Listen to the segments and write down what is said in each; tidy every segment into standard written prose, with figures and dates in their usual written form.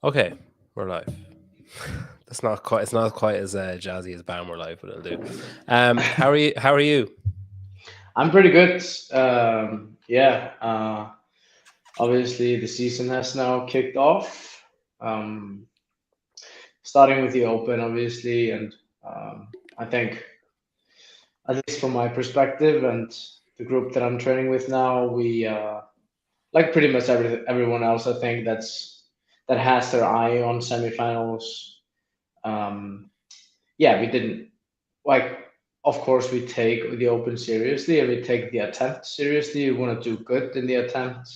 Okay, we're live. That's not quite. It's not quite as jazzy as "Bam, we're live," but it'll do. How are you? How are you? I'm pretty good. Yeah, obviously the season has now kicked off. Um, Starting with the Open, obviously, and I think, at least from my perspective and the group that I'm training with now, we like pretty much everyone else. I think that has their eye on semifinals. Um, yeah, we didn't like. Of course, we take the Open seriously and we take the attempt seriously. We want to do good in the attempt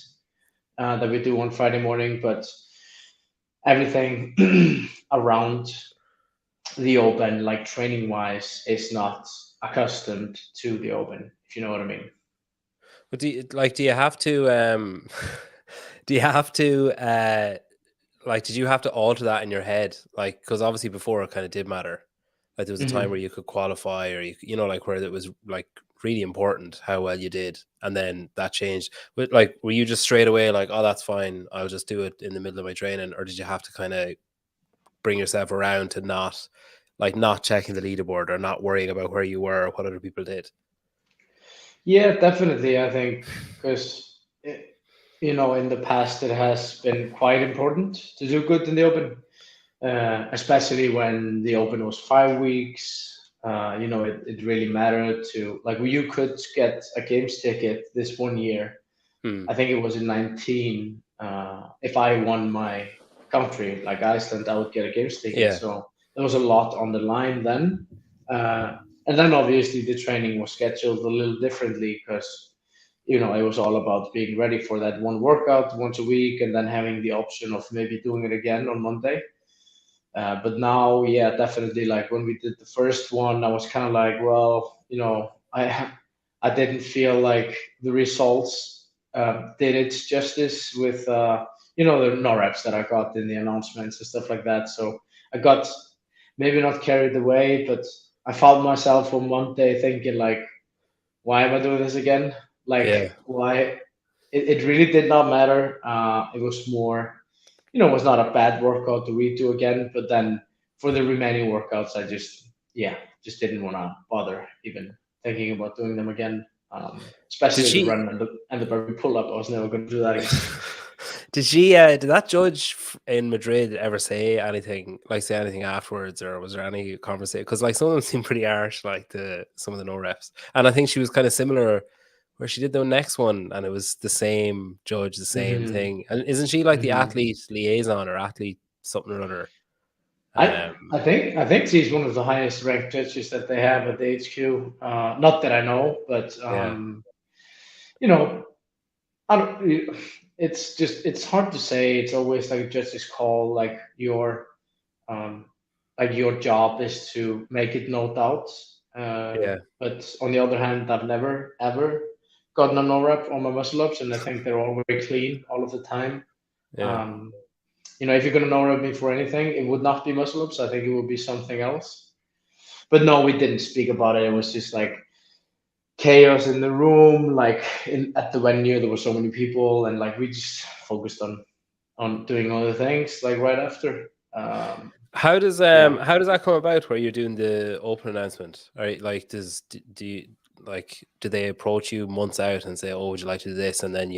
that we do on Friday morning, but everything around the Open, like training wise, is not accustomed to the Open, if you know what I mean. But do you have to do you have to like did you have to alter that in your head? Like because obviously before it kind of did matter. Like there was a time Hmm. where you could qualify, or you know, like where it was like really important how well you did, and then that changed. But like, were you just straight away like, oh, that's fine, I'll just do it in the middle of my training, or did you have to kind of bring yourself around to not checking the leaderboard or not worrying about where you were or what other people did? Yeah, definitely. I think because in the past it has been quite important to do good in the Open, especially when the Open was 5 weeks. It really mattered to like you could get a games ticket this one year. Hmm. I think it was in 19. If I won my country, like Iceland, I would get a games ticket. Yeah. So there was a lot on the line then. Uh, and then obviously the training was scheduled a little differently because, it was all about being ready for that one workout once a week and then having the option of maybe doing it again on Monday. But now, yeah, definitely. Like when we did the first one, I was kind of like, well, I didn't feel like the results did it justice with the no reps that I got in the announcements and stuff like that. So I got maybe not carried away, but I found myself on one day thinking like, why am I doing this again? Like, Yeah. why? It really did not matter. It was more, it was not a bad workout to redo again. But then for the remaining workouts, I just didn't want to bother even thinking about doing them again. Did Especially the she run and the burpee pull up. I was never going to do that again. did that judge in Madrid ever say anything afterwards, or was there any conversation? Because like some of them seem pretty harsh, like some of the no refs, and I think she was kind of similar where she did the next one, and it was the same judge, the same Hmm. thing. And isn't she like the Hmm. athlete liaison or athlete something or other? I think she's one of the highest ranked judges that they have at the HQ. Not that I know, but Yeah, you know, I don't, it's hard to say. It's always like a judge's call. Um, like your job is to make it no doubts. yeah, But on the other hand, I've never ever gotten a no rep on my muscle ups, and I think they're all very clean all of the time. yeah. Um, if you're gonna no rep me for anything, it would not be muscle ups. I think it would be something else. But no, we didn't speak about it. It was just like chaos in the room, like at the venue, there were so many people, and like we just focused on doing other things. Like right after, yeah. How does that come about where you're doing the open announcement? Right, like do you like do they approach you months out and say, "Oh, would you like to do this?" And then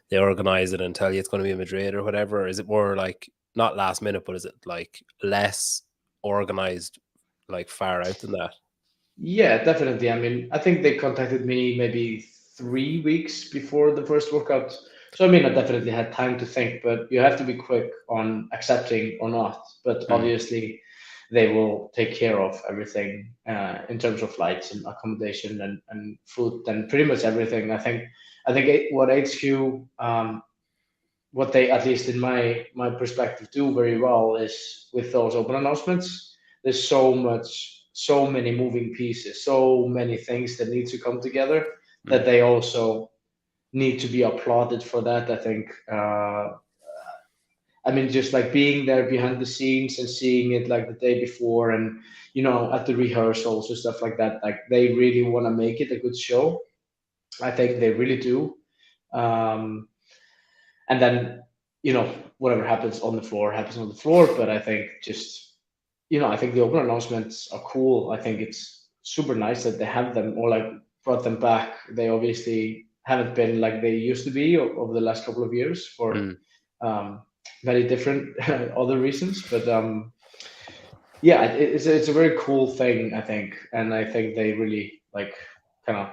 they organize it and tell you it's going to be in Madrid or whatever? Or is it more like not last minute, but is it like less organized, like far out than that? Yeah, definitely. I mean, I think they contacted me maybe 3 weeks before the first workout. So, I mean, I definitely had time to think, but you have to be quick on accepting or not. But Hmm. obviously, they will take care of everything in terms of flights and accommodation and food and pretty much everything. I think what HQ, what they, at least in my perspective, do very well is with those open announcements. There's so many moving pieces, so many things that need to come together that Hmm. they also need to be applauded for that. I think. I mean, just like being there behind the scenes and seeing it like the day before, and at the rehearsals and stuff like that. Like they really want to make it a good show. I think they really do. Um, and then whatever happens on the floor happens on the floor. But I think just, I think the open announcements are cool. I think it's super nice that they have them, or like brought them back. They obviously haven't been like they used to be over the last couple of years for Mm. um, very different other reasons. But yeah, it's a very cool thing, I think, and I think they really like kind of,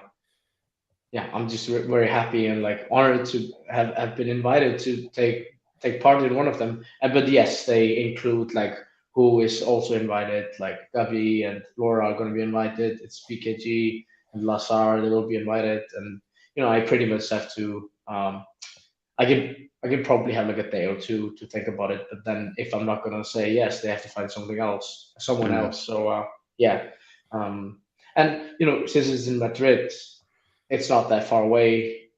yeah, I'm just very happy and like honored to have been invited to take part in one of them. And but yes, they include like who is also invited, like Gabi and Laura are going to be invited. It's BKG and Lazar, they will be invited, and I pretty much have to. I can probably have like a day or two to think about it, but then if I'm not going to say yes, they have to find someone Mm. else. So yeah, um, and since it's in Madrid, it's not that far away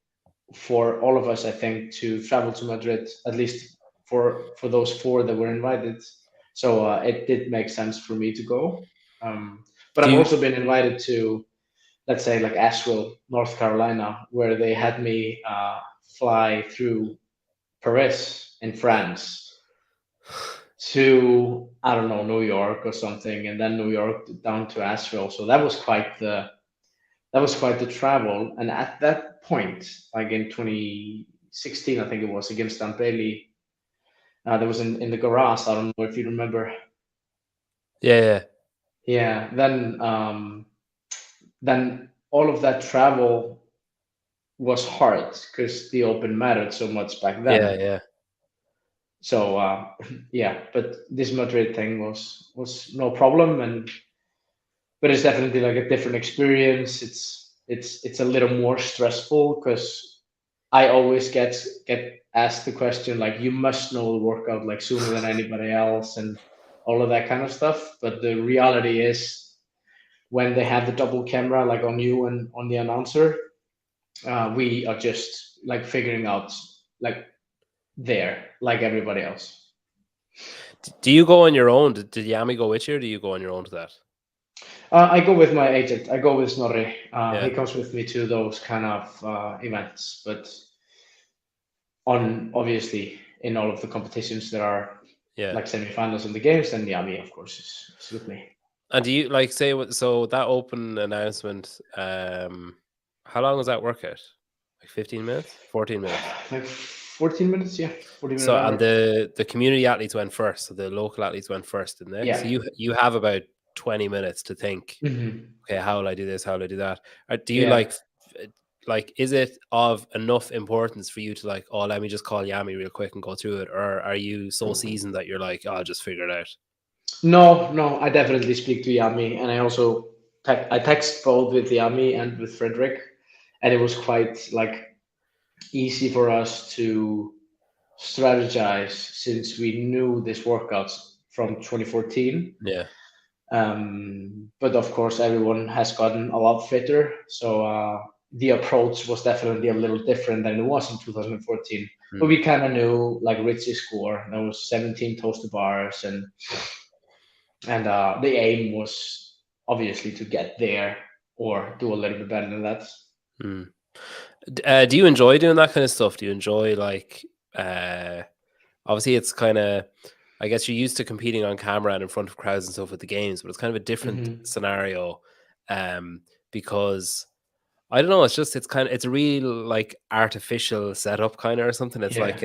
for all of us, I think, to travel to Madrid, at least for those four that were invited. So it did make sense for me to go. But Do I've you? also been invited to, let's say, like Asheville, North Carolina, where they had me fly through Paris in France to, I don't know, New York or something, and then New York down to Asheville. So that was quite the travel. And at that point, like in 2016, I think it was, against Dan Bailey, that was in the garage. I don't know if you remember. Yeah, yeah, Yeah. Then all of that travel was hard because the Open mattered so much back yeah, then. yeah. So yeah, but this Madrid thing was no problem, but it's definitely like a different experience. It's a little more stressful because I always get asked the question like, you must know the workout like sooner than anybody else and all of that kind of stuff. But the reality is, when they have the double camera like on you and on the announcer, we are just like figuring out like there like everybody else. Do you go on your own? Did Yami go with you, or do you go on your own to that? I go with my agent. I go with Snorri. He Yeah, comes with me to those kind of events, but on obviously in all of the competitions that are yeah. like semifinals in the games, then Yami, of course, is with me. And do you like say so that open announcement? How long was that workout? Like 15 minutes, 14 minutes. Like 14 minutes, yeah, 40-minute So and hour. the community athletes went first, so the local athletes went first, didn't they? So Yeah. you have about 20 minutes to think. Hmm. Okay, how will I do this? How will I do that? Do you Yeah. like is it of enough importance for you to like, oh, let me just call Yami real quick and go through it, or are you so seasoned that you're like, oh, I'll just figure it out? No, no, I definitely speak to Yami, and I also I text both with Yami and with Frederick, and it was quite like easy for us to strategize since we knew this workouts from 2014. Yeah. But of course, everyone has gotten a lot fitter, so the approach was definitely a little different than it was in 2014. But Hmm. we kind of knew like Richie's score. There was 17 toaster bars, and the aim was obviously to get there or do a little bit better than that. Hmm. Do you enjoy doing that kind of stuff? Do you enjoy like uh obviously it's kind of, I guess you're used to competing on camera and in front of crowds and stuff with the games, but it's kind of a different Hmm. scenario because I don't know, it's a real like artificial setup kind of or something. It's Yeah. like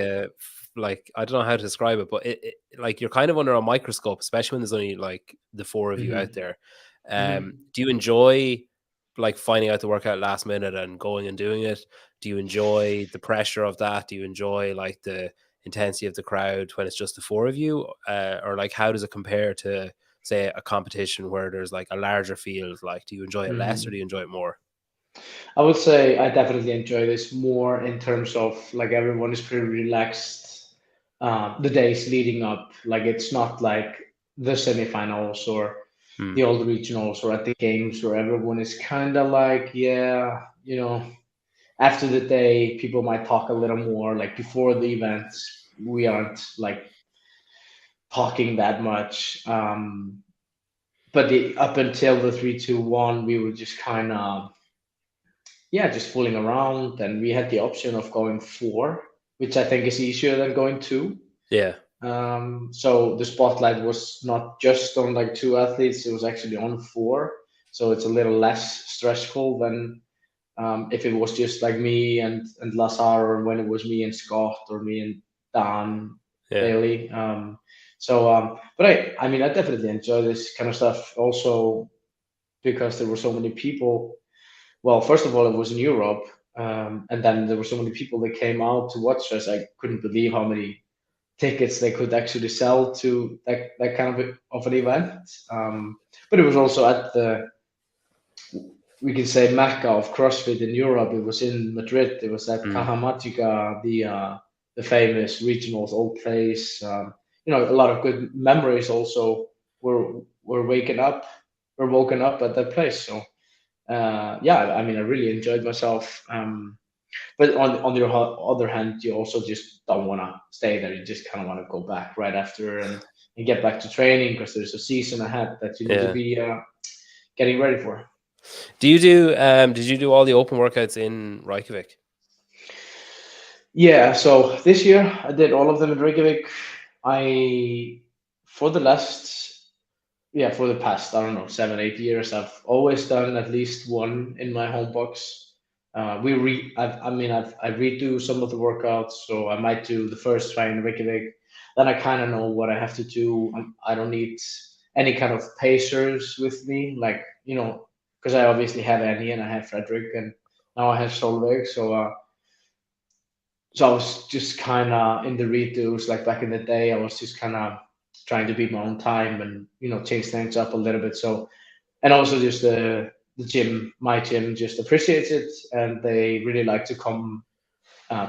like I don't know how to describe it, but it like you're kind of under a microscope, especially when there's only like the four of you out Hmm. there. Hmm. Do you enjoy like finding out the workout last minute and going and doing it? Do you enjoy the pressure of that? Do you enjoy like the intensity of the crowd when it's just the four of you? Or like how does it compare to say a competition where there's like a larger field? Like, do you enjoy it less or Hmm. do you enjoy it more? I would say I definitely enjoy this more in terms of like everyone is pretty relaxed the days leading up. Like it's not like the semifinals or Hmm. the old regionals or at the games where everyone is kind of like, yeah, after the day, people might talk a little more. Like before the events, we aren't like talking that much. But up until the 3-2-1, we were just kind of, yeah, just fooling around. And we had the option of going four, which I think is easier than going two. Yeah. So the spotlight was not just on like two athletes; it was actually on four. So it's a little less stressful than if it was just like me and Lazar, or when it was me and Scott, or me and Dan Yeah. Bailey. But I mean, I definitely enjoy this kind of stuff also because there were so many people. Well, first of all, it was in Europe, and then there were so many people that came out to watch us. I couldn't believe how many tickets they could actually sell to that kind of an event. But it was also at the, we can say, mecca of CrossFit in Europe. It was in Madrid. It was at Mm. Cajamarca, the famous regionals old place. A lot of good memories also were waken up were woken up at that place. So yeah, I mean, I really enjoyed myself. But on the other hand, you also just don't want to stay there. You just kind of want to go back right after and get back to training because there's a season ahead that you need to Yeah. be getting ready for. Do you do did you do all the open workouts in Reykjavik? Yeah, so this year I did all of them in Reykjavik. I for the last for the past, I don't know, 7 8 years, I've always done at least one in my home box. I redo some of the workouts, so I might do the first try in Reykjavik. Then I kind of know what I have to do. I don't need any kind of pacers with me, like because I obviously have Annie and I have Frederick and now I have Solveig. So I was just kind of in the redos, like back in the day. I was just kind of trying to beat my own time and change things up a little bit. So and also just the gym, my gym, just appreciates it, and they really like to come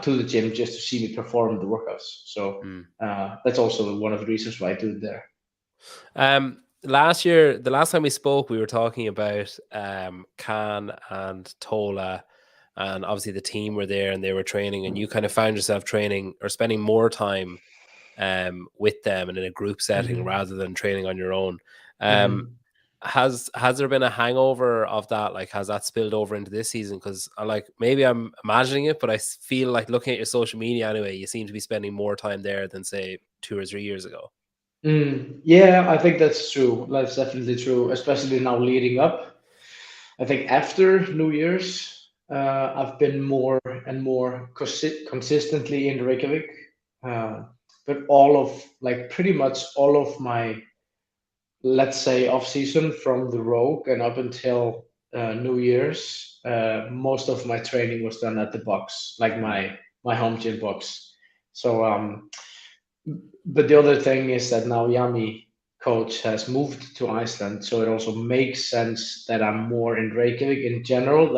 to the gym just to see me perform the workouts. So Mm. that's also one of the reasons why I do it there. Last year, the last time we spoke, we were talking about Khan and Tola, and obviously the team were there and they were training, and you kind of found yourself training or spending more time with them and in a group setting Hmm. rather than training on your own. Um, Hmm. has there been a hangover of that? Like, has that spilled over into this season? Because I like maybe I'm imagining it, but I feel like looking at your social media anyway, you seem to be spending more time there than say 2 or 3 years ago. Yeah, I think that's true. That's definitely true, especially now leading up. I think after New Year's, I've been more and more consistently in Reykjavik. Uh, but pretty much all of my, let's say, off season from the Rogue and up until New Year's, most of my training was done at the box, like Mm. my home gym box. So, but the other thing is that now Yami coach has moved to Iceland, so it also makes sense that I'm more in Reykjavik in general Mm.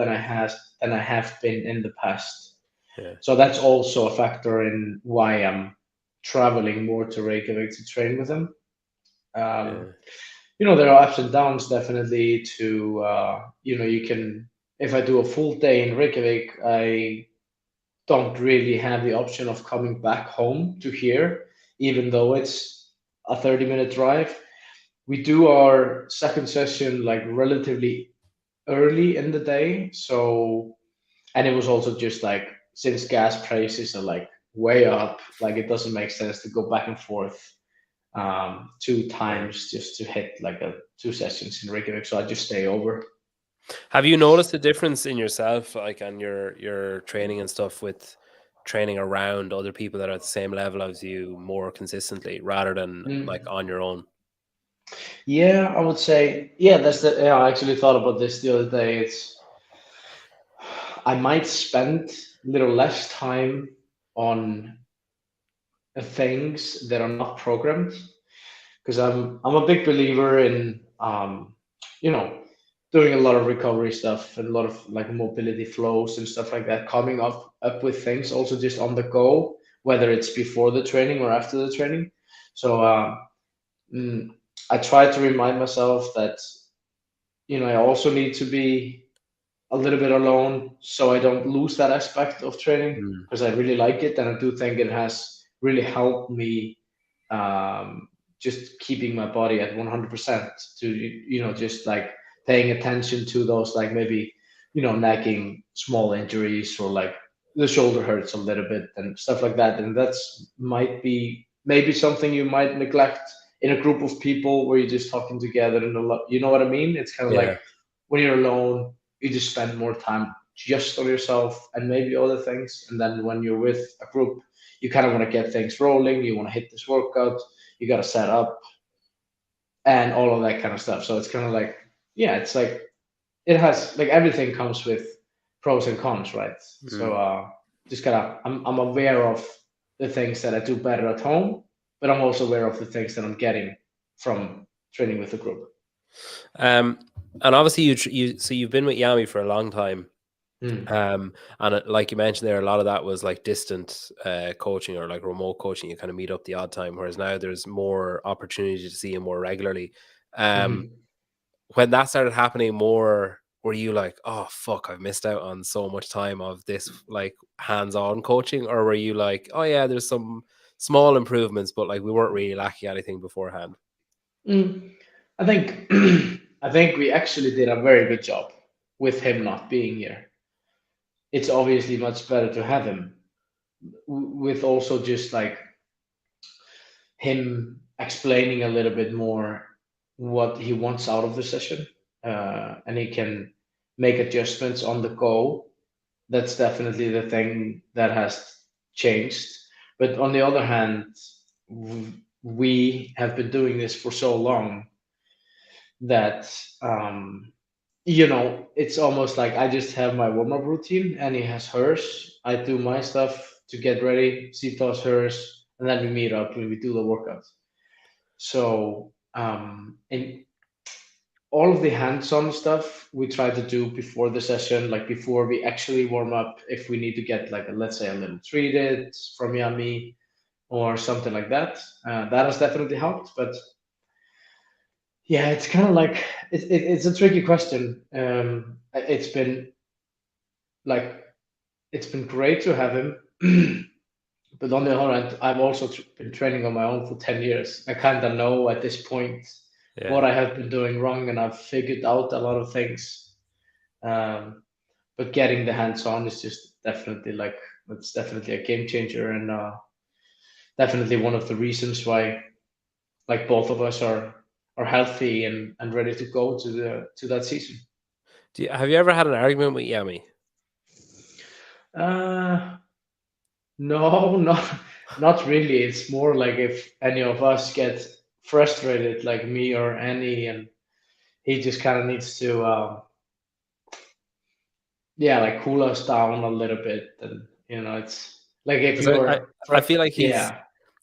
than I have been in the past. Yeah. So that's also a factor in why I'm traveling more to Reykjavik to train with him. Um, Yeah. there are ups and downs definitely to you can, if I do a full day in Reykjavik, I don't really have the option of coming back home to here, even though it's a 30-minute drive. We do our second session like relatively early in the day. So, and it was also just like, since gas prices are like way up, like it doesn't make sense to go back and forth two Yeah. times just to hit like two sessions in Reykjavik. So I just stay over. Have you noticed a difference in yourself, like on your training and stuff, with training around other people that are at the same level as you more consistently, rather than like Mm. on your own? Yeah, I would say, yeah, yeah, I actually thought about this the other day. I might spend a little less time on things that are not programmed because I'm a big believer in you know doing a lot of recovery stuff and a lot of like mobility flows and stuff like that, coming up with things also just on the go, whether it's before the training or after the training. So mm, I try to remind myself that I also need to be a little bit alone so I don't lose that aspect of training Mm. because I really like it and I do think it has really helped me just keeping my body at 100% to just like paying attention to those like maybe nagging small injuries or like the shoulder hurts a little bit and stuff like that, and that's might be maybe something you might neglect in a group of people where you're just talking together and a lot. You know what I mean? It's kind of like Yeah. when you're alone, you just spend more time just on yourself and maybe other things, and then when you're with a group, you kind of want to get things rolling. You want to hit this workout. You got to set up and all of that kind of stuff. So it's kind of like, yeah, it's like it has like everything comes with pros and cons, right? So Mm. just gotta I'm aware of the things that I do better at home, but I'm also aware of the things that I'm getting from training with the group. Um, and obviously so you've been with Yami for a long time. Mm. And like you mentioned there, a lot of that was like distant coaching or like remote coaching. You kind of meet up the odd time, whereas now there's more opportunity to see him more regularly. Um, Hmm. when that started happening more, were you like, oh fuck, I've missed out on so much time of this like hands-on coaching, or were you like, oh yeah, there's some small improvements, but like we weren't really lacking anything beforehand? Mm. I think I think we actually did a very good job with him not being here. It's obviously much better to have him with also just like him explaining a little bit more what he wants out of the session, and he can make adjustments on the go. That's definitely the thing that has changed. But on the other hand, we have been doing this for so long that it's almost like I just have my warm up routine and he has hers. I do my stuff to get ready. She does hers, and then we meet up and we do the workout. So, and all of the hands-on stuff we try to do before the session, like before we actually warm up, if we need to get like let's say a little treated from Yami or something like that, that has definitely helped. But yeah, it's kind of like it's a tricky question. It's been like it's been great to have him. But on the other hand, I've also been training on my own for 10 years. I kind of know at this point Yeah. what I have been doing wrong, and I've figured out a lot of things. Um, but getting the hands on is just definitely like, it's definitely a game changer, and definitely one of the reasons why like both of us are healthy and ready to go to that season. Have you ever had an argument with Yami? Uh, no, not really. It's more like if any of us get frustrated, like me or Annie, and he just kind of needs to, yeah, like cool us down a little bit. And it's like if Because I feel like yeah,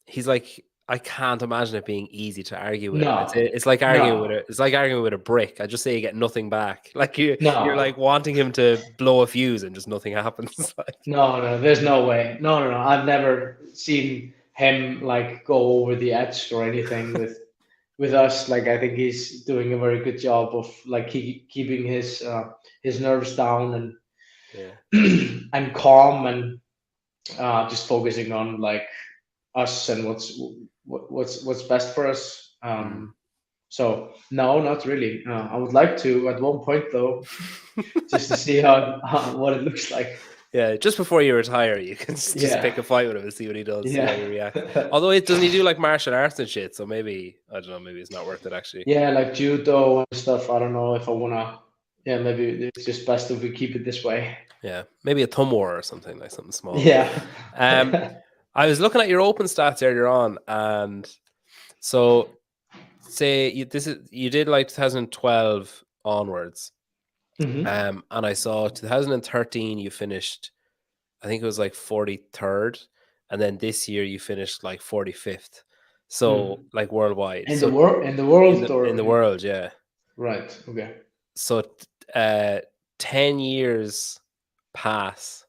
he's like, I can't imagine it being easy to argue with him. no, It's like arguing with no, a brick. I just say you get nothing back. Like you're no, like wanting him to blow a fuse and just nothing happens. Like no. There's no way. No, no, no. I've never seen him like go over the edge or anything with us. Like I think he's doing a very good job of like keeping his nerves down and yeah. and calm and just focusing on like us and what's best for us. Mm. So no, not really. I would like to at one point though, just to see how what it looks like. Yeah, just before you retire, you can just Yeah, pick a fight with him and see what he does, see how yeah, he reacts. Although it doesn't he do like martial arts and shit, so maybe I don't know, maybe it's not worth it actually. yeah, like judo and stuff. I don't know if I wanna. Yeah, maybe it's just best if we keep it this way. Yeah, maybe a thumb war or something like something small. Yeah. Um, I was looking at your open stats earlier on, and so say you did like 2012 onwards, Hmm. and I saw 2013 you finished, I think it was like 43rd, and then this year you finished like 45th. So Mm. like worldwide, In the so world, in or the world, yeah. right? Okay. So uh, 10 years pass,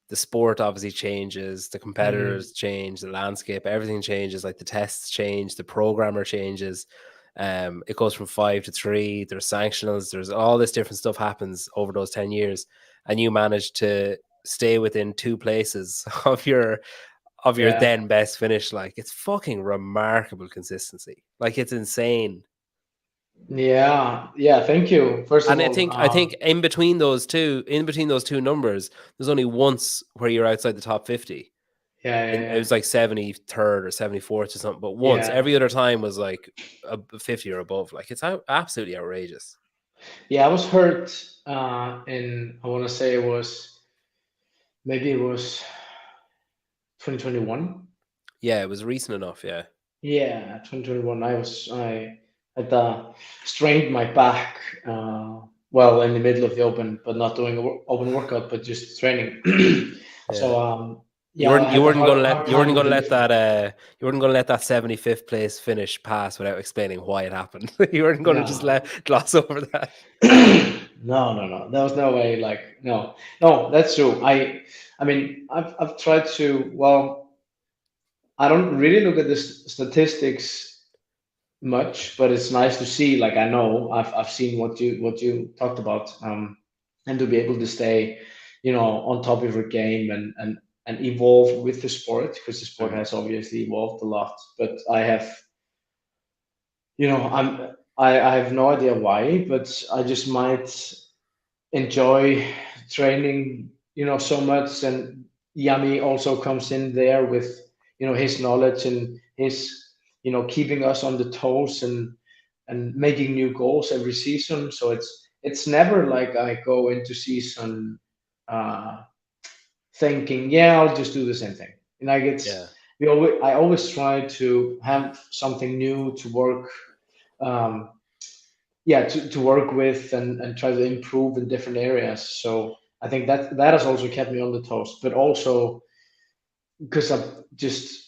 the sport obviously changes, the Mm. competitors change, the landscape, everything changes, like the tests change, the programmer changes. It goes from 5 to 3, there's sanctionals, there's all this different stuff happens over those 10 years, and you manage to stay within 2 places of your Yeah. then best finish. Like it's fucking remarkable consistency. Like it's insane. Yeah, yeah. Thank you. First of And all, I think in between those two numbers, there's only once where you're outside the top 50. yeah, In it yeah, was like 73rd or 74th or something, but once yeah, every other time was like a 50 or above. Like it's absolutely outrageous. yeah. I was hurt in, I want to say it was, maybe it was 2021. Yeah, it was recent enough. Yeah, Yeah, 2021. I had strained my back. Well, in the middle of the open, but not doing open workout, but just training. yeah. So yeah, I had a hard You weren't time with gonna the let lift. that you weren't gonna let that 75th place finish pass without explaining why it happened. You weren't gonna just No, let gloss over that. no, no, no. There was no way. Like, no, no. That's true. I mean, I've tried to. Well, I don't really look at the statistics much, but it's nice to see. Like, I know I've seen what you talked about, and to be able to stay, on top of your game and evolve with the sport, because the sport Mm, has obviously evolved a lot. But I have, I have no idea why, but I just might enjoy training, so much. And Yami also comes in there with, his knowledge and his, keeping us on the toes and making new goals every season. So it's never like I go into season uh, thinking, yeah, I'll just do the same thing. And like yeah. I always try to have something new to work. Um, yeah, to work with and try to improve in different areas. So I think that has also kept me on the toes, but also because I'm just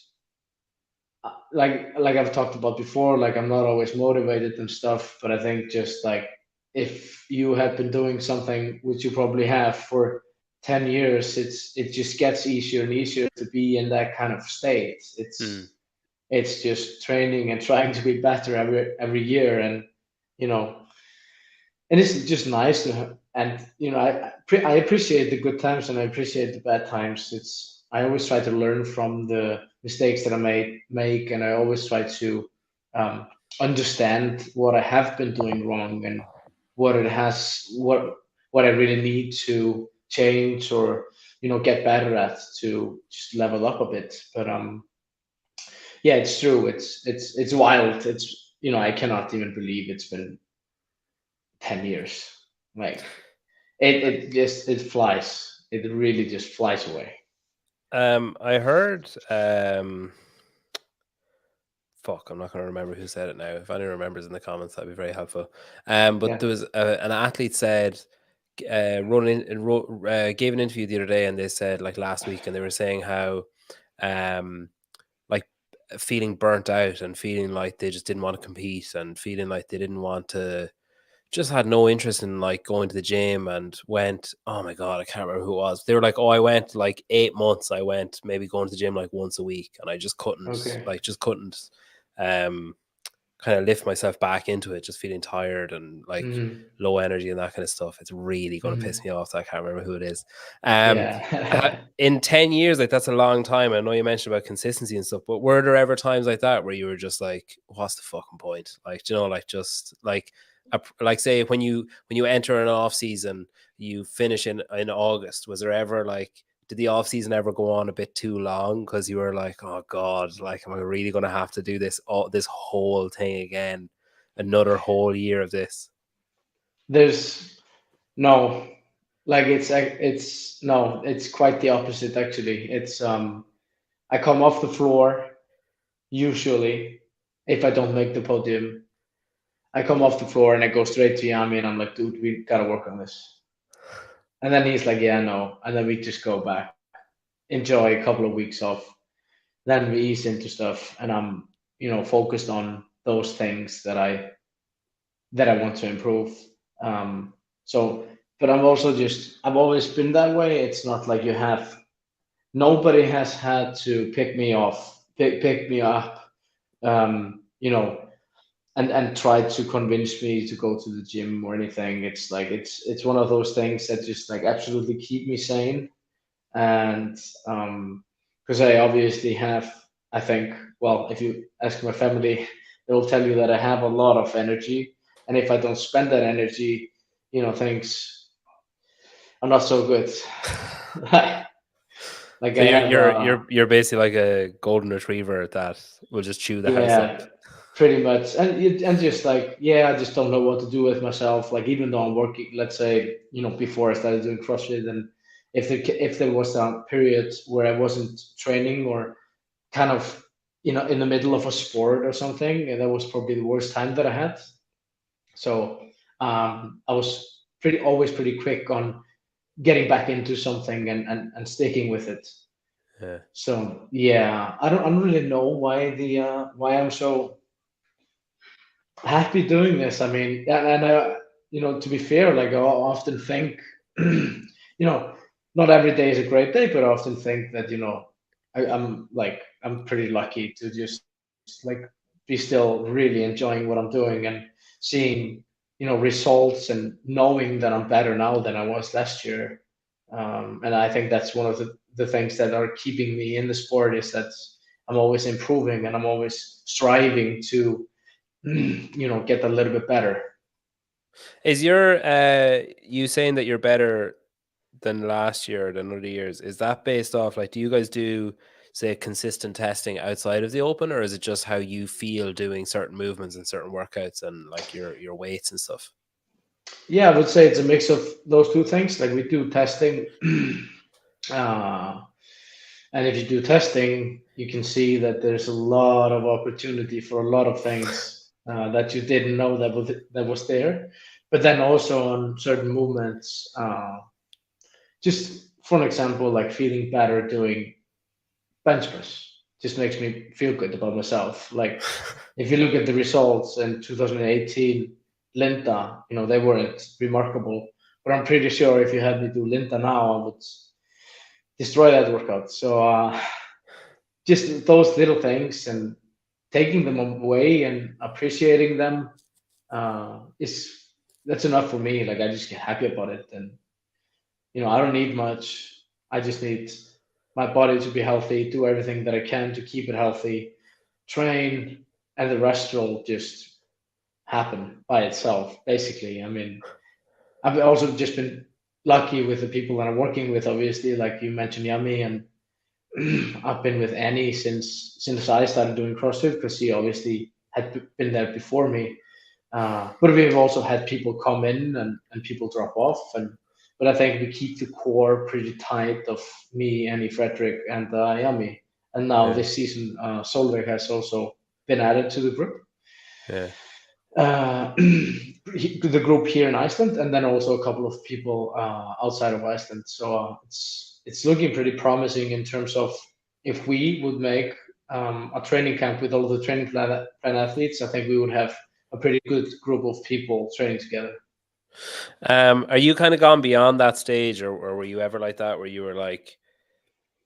like I've talked about before, like I'm not always motivated and stuff. But I think just like if you have been doing something which you probably have for 10 years, it just gets easier and easier to be in that kind of state. Mm, It's just training and trying to be better every year. And you know and it's just nice to have. And I appreciate the good times and I appreciate the bad times. I always try to learn from the mistakes that I make, and I always try to um, understand what I have been doing wrong and what I really need to change or get better at to just level up a bit. But yeah, it's true. It's wild. I cannot even believe it's been 10 years. Like it flies. It really just flies away. I heard. Fuck, I'm not going to remember who said it now. If anyone remembers in the comments, that'd be very helpful. But Yeah. there was an athlete said, gave an interview the other day, and they said like last week, and they were saying how, um, like feeling burnt out and feeling like they just didn't want to compete and feeling like they didn't want to, just had no interest in like going to the gym and went, oh my God, I can't remember who it was. They were like, oh, I went like 8 months. I went maybe going to the gym like once a week, and I Okay. just couldn't, um, kind of lift myself back into it, just feeling tired and like Hmm. low energy and that kind of stuff. It's really going to piss Hmm. me off that I can't remember who it is. Um, Yeah. in 10 years, like that's a long time. I know you mentioned about consistency and stuff, but were there ever times like that where you were just like, what's the fucking point? Like, like just like say when you enter an off season, you finish in August. Was there ever like, did the off season ever go on a bit too long because you were like, oh God, like am I really gonna have to do this whole thing again, another whole year of this? There's no, like it's no, it's quite the opposite actually. I come off the floor usually if I don't make the podium. I come off the floor and I go straight to Yami and I'm like, dude, we gotta work on this. And then he's like, yeah, no. And then we just go back, enjoy a couple of weeks off, then we ease into stuff, and I'm focused on those things that I want to improve. So but I've always been that way. It's not like nobody has had to pick me up, you know and try to convince me to go to the gym or anything. It's like it's one of those things that just like absolutely keep me sane. And because I obviously have, I think, well, if you ask my family, they will tell you that I have a lot of energy. and if I don't spend that energy, things are not so good. Like So I have you're basically like a golden retriever that will just chew the house up. yeah, pretty much. And just like, yeah, I just don't know what to do with myself. Like even though I'm working, let's say, before I started doing CrossFit, and if there was a period where I wasn't training, or kind of, in the middle of a sport or something, and that was probably the worst time that I had. So I was always pretty quick on getting back into something, and sticking with it. Yeah. So yeah, I don't really know why I'm so happy doing this. I mean, and to be fair, like I often think, not every day is a great day, but I often think that, I'm pretty lucky to just like be still really enjoying what I'm doing, and seeing, results, and knowing that I'm better now than I was last year. And I think that's one of the things that are keeping me in the sport, is that I'm always improving, and I'm always striving to get a little bit better. Is your you saying that you're better than last year than other years? Is that based off, like, do you guys do, say, consistent testing outside of the open, or is it just how you feel doing certain movements and certain workouts and like your weights and stuff? Yeah, I would say it's a mix of those two things. Like we do testing, uh, and if you do testing, you can see that there's a lot of opportunity for a lot of things that you didn't know that was there. But then also on certain movements, just for an example, like feeling better doing bench press just makes me feel good about myself. Like if you look at the results in 2018, Linta, they weren't remarkable. But I'm pretty sure if you had me do Linta now, I would destroy that workout. So just those little things, and taking them away and appreciating them, is that's enough for me. Like I just get happy about it, and I don't need much. I just need my body to be healthy, do everything that I can to keep it healthy, train, and the rest will just happen by itself, basically. I mean, I've also just been lucky with the people that I'm working with, obviously, like you mentioned, Yami, and I've been with Annie since I started doing CrossFit, because she obviously had been there before me. But we've also had people come in, and people drop off, but I think we keep the core pretty tight of me, Annie, Frederick, and Yami. And now Yeah, this season, Solveig has also been added to the group. yeah, The group here in Iceland, and then also a couple of people outside of Iceland. So it's looking pretty promising in terms of, if we would make a training camp with all the training plan athletes, I think we would have a pretty good group of people training together. are you kind of gone beyond that stage, or were you ever like that, where you were like,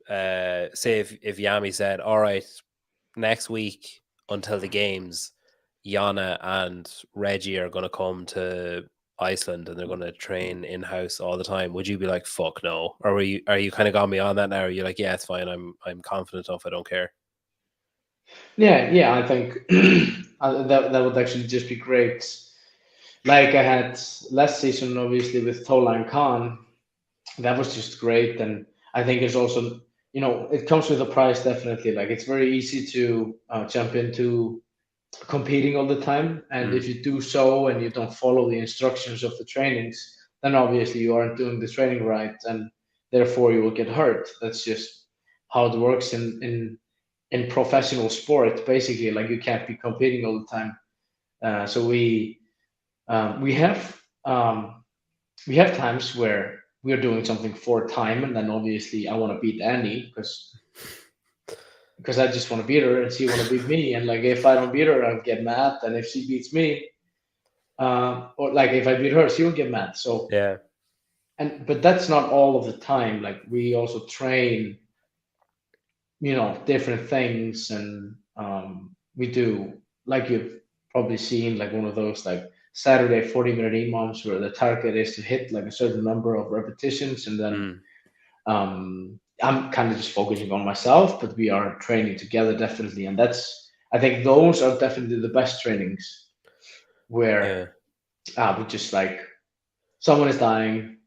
say if Yami said, all right, next week until the games, Yana and Reggie are going to come to Iceland and they're going to train in house all the time? Would you be like, fuck no? Or are you kind of gone beyond that now? Are you like, yeah, it's fine. I'm confident enough. I don't care. Yeah, I think that would actually just be great. Like I had last season, obviously with Tola and Khan, that was just great. And I think it's also, it comes with a price, definitely. Like it's very easy to jump into competing all the time, and Mm, if you do so and you don't follow the instructions of the trainings, then obviously you aren't doing the training right, and therefore you will get hurt. That's just how it works in professional sport, basically. Like you can't be competing all the time. So we have times where we're doing something for time, and then obviously I want to beat Annie, because I just want to beat her and she want to beat me. And like if I don't beat her, I'll get mad. And if she beats me, or like if I beat her, she will get mad. So yeah, but that's not all of the time. Like we also train, different things, and we do, like you've probably seen, like one of those like Saturday 40-minute EMOMs where the target is to hit like a certain number of repetitions, and then mm, I'm kind of just focusing on myself, but we are training together, definitely. And I think those are definitely the best trainings, where yeah. But just like someone is dying,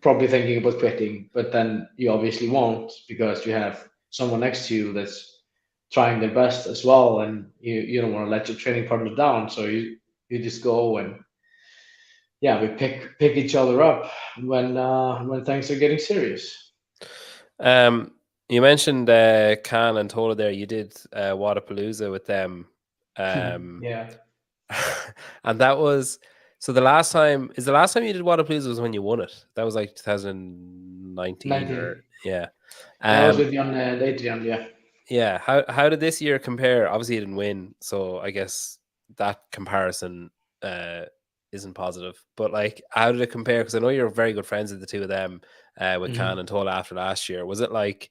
probably thinking about quitting, but then you obviously won't because you have someone next to you that's trying their best as well, and you don't want to let your training partner down, so you just go and yeah, we pick each other up when things are getting serious. Um, you mentioned Khan and Tola there. You did Wadapalooza with them, um, Yeah, and that was so. The last time you did Wadapalooza was when you won it. That was like 2019 or 19. yeah. That was Um, with Jan and Adrian. Yeah. yeah. How did this year compare? Obviously, you didn't win, so I guess that comparison uh isn't positive. But like, how did it compare? Because I know you're very good friends with the two of them, with Khan Mhm. and Tola after last year. Was it like?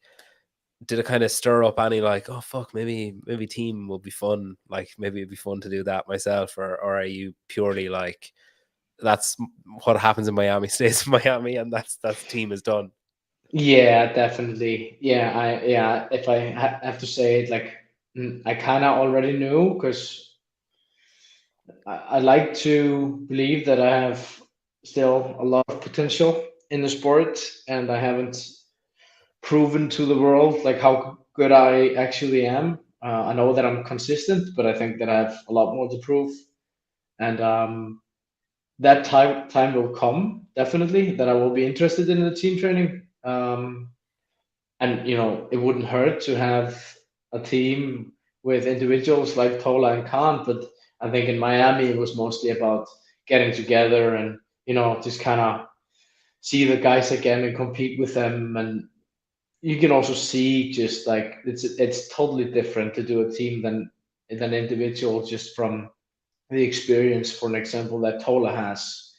Did it kind of stir up any like, oh fuck, maybe team will be fun, like maybe it'd be fun to do that myself, or are you purely like that's what happens in Miami stays in Miami and that's team is done? Yeah, definitely. Yeah. If I have to say it, like I kind of already knew because I like to believe that I have still a lot of potential in the sport, and I haven't proven to the world like how good I actually am. I know that I'm consistent, but I think that I have a lot more to prove, and that time will come definitely. That I will be interested in the team training. And it wouldn't hurt to have a team with individuals like Tola and Khan, but I think in Miami it was mostly about getting together and just kind of see the guys again and compete with them. And you can also see just like it's totally different to do a team than individual, just from the experience. For an example, that Tola has.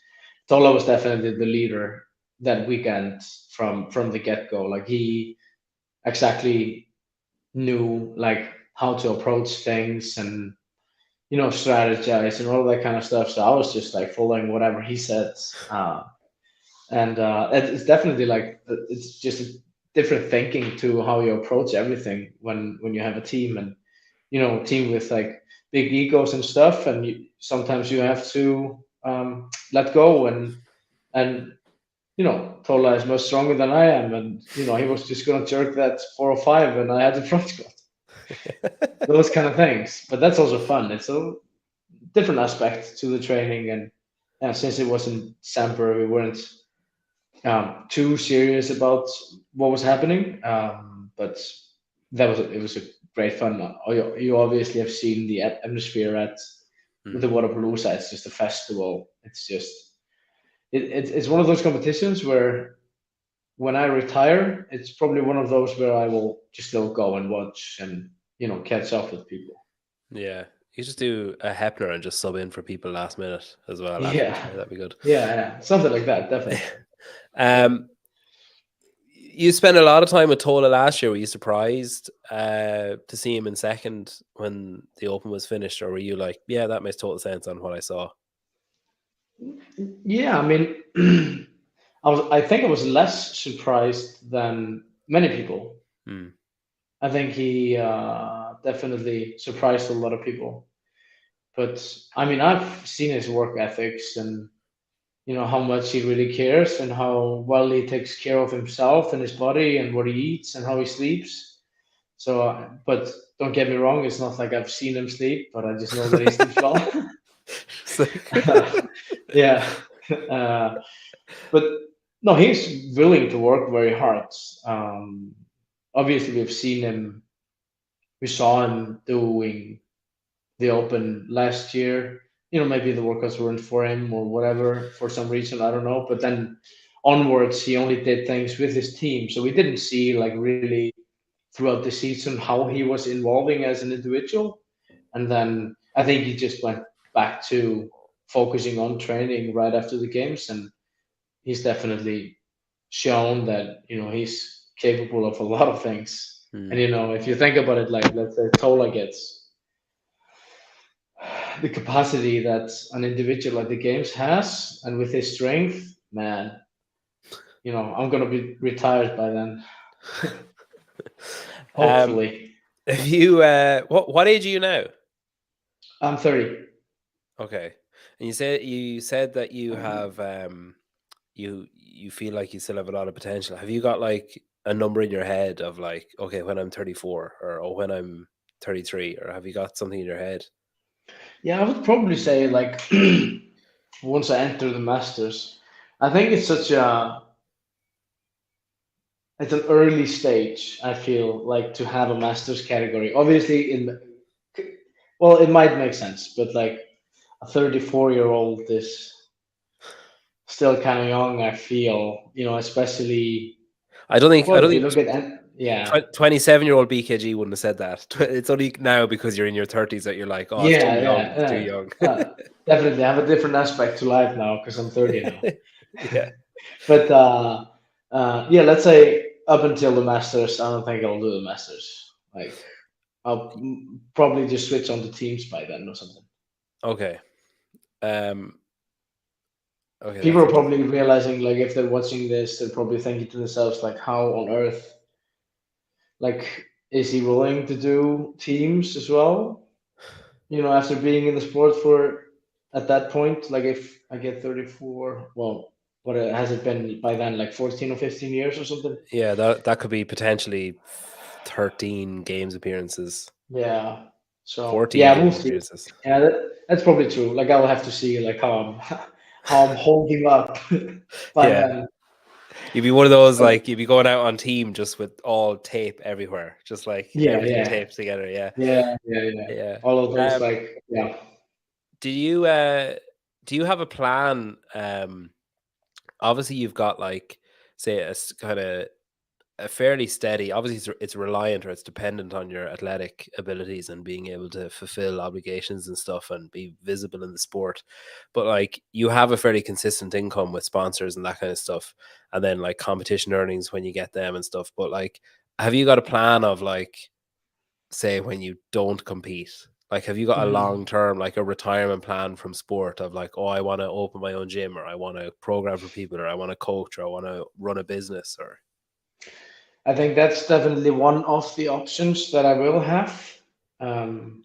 Tola was definitely the leader that weekend from the get go. Like he exactly knew like how to approach things and strategize and all that kind of stuff. So I was just like following whatever he said, and it's definitely like it's just a different thinking to how you approach everything when you have a team, and team with like big egos and stuff, and sometimes you have to let go, and Tola is much stronger than I am, and he was just gonna jerk that 405, and I had the front squat, those kind of things. But that's also fun. It's a different aspect to the training, and since it was in December, we weren't too serious about what was happening. But it was a great fun. You obviously have seen the atmosphere at the Hmm. Waterpalooza. It's just a festival. It's just it's one of those competitions where when I retire, it's probably one of those where I will just still go and watch and catch up with people. Yeah, you just do a Hepner and just sub in for people last minute as well after Yeah, retire. That'd be good. yeah, something like that, definitely. um, you spent a lot of time with Tola last year. Were you surprised to see him in second when the Open was finished, or were you like, yeah, that makes total sense on what I saw? Yeah, I mean, I think I was less surprised than many people. Hmm. I think he definitely surprised a lot of people. But I mean, I've seen his work ethics and how much he really cares and how well he takes care of himself and his body and what he eats and how he sleeps. So, but don't get me wrong, it's not like I've seen him sleep, but I just know that he sleeps well. It's like Yeah. Uh, but no, he's willing to work very hard. Um, Obviously, we saw him doing the Open last year. Maybe the workouts weren't for him or whatever for some reason, I don't know. But then onwards, he only did things with his team, so we didn't see like really throughout the season how he was evolving as an individual. And then I think he just went back to focusing on training right after the games, and he's definitely shown that he's capable of a lot of things. And Hmm. if you think about it, like let's say Tola gets the capacity that an individual at the games has, and with his strength, man, I'm gonna be retired by then, um, hopefully. if you what age are you now? I'm 30. Okay. And you said that you have you feel like you still have a lot of potential. Have you got like a number in your head of like, okay, when I'm 34 or oh, when I'm 33, or have you got something in your head? Yeah, I would probably say like once I enter the masters, I think it's an early stage. I feel like to have a masters category. Obviously, well, it might make sense, but like a 34-year-old is still kind of young. I feel, especially I don't think I well, don't if you think look at yeah, 27-year-old BKG wouldn't have said that. It's only now because you're in your 30s that you're like, oh, it's too yeah, young. yeah, It's too young. definitely. I have a different aspect to life now because I'm 30 now. Yeah. But yeah, let's say up until the Masters, I don't think I'll do the Masters. Like I'll probably just switch on the teams by then or something. Okay. Um. Okay, People that's are interesting. probably realizing, like, if they're watching this, they're probably thinking to themselves, like, how on earth, like, is he willing to do teams as well? After being in the sport for at that point, like, if I get 34, well, what has it been by then, like 14 or 15 years or something? Yeah, that could be potentially 13 games appearances, Yeah. So 14 yeah, we'll games see. appearances. Yeah, that's probably true. Like I'll have to see like how I'm how I'm holding up by Yeah. then. You'd be one of those But like you'd be going out on team just with all tape everywhere, just like yeah, everything yeah, taped together. Yeah. yeah. Yeah. All of those Um, like yeah. do you do you have a plan? Obviously you've got like say a kind of a fairly steady, obviously it's reliant or it's dependent on your athletic abilities and being able to fulfill obligations and stuff and be visible in the sport, but like you have a fairly consistent income with sponsors and that kind of stuff, and then like competition earnings when you get them and stuff. But like, have you got a plan of like, say when you don't compete, like have you got a Mhm. long term, like a retirement plan from sport of like, oh, I want to open my own gym, or I want to program for people, or I want to coach, or I want to run a business, or I think that's definitely one of the options that I will have. Um,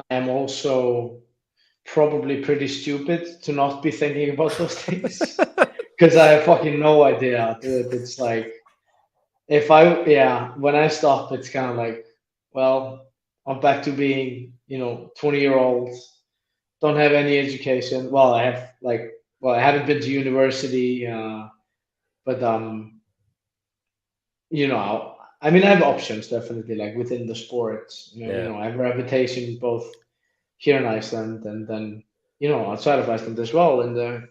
I am also probably pretty stupid to not be thinking about those things because I have fucking no idea, dude. It's like if I yeah, when I stop, it's kind of like, well, I'm back to being 20-year-old, don't have any education. Well, I have like well, I haven't been to university, but I mean, I have options definitely like within the sport. yeah. I have a reputation both here in Iceland and then outside of Iceland as well in the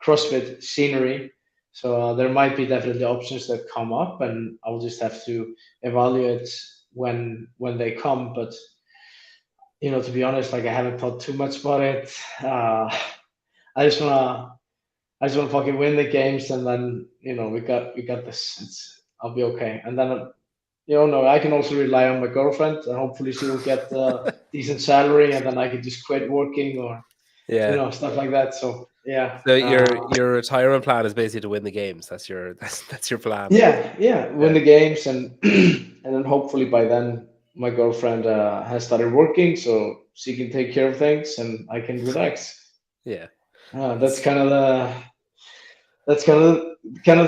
CrossFit scenery. So there might be definitely options that come up, and I'll just have to evaluate when they come. But to be honest, like I haven't thought too much about it. I just wanna I just wanna fucking win the games, and then we got this. I'll be okay. And then no, I can also rely on my girlfriend, and hopefully she will get a decent salary, and then I can just quit working or Yeah. stuff like that. So yeah. So your retirement plan is basically to win the games. That's your that's your plan. Yeah, win Yeah. the games, and and then hopefully by then my girlfriend has started working, so she can take care of things, and I can relax. Yeah. That's That's kind of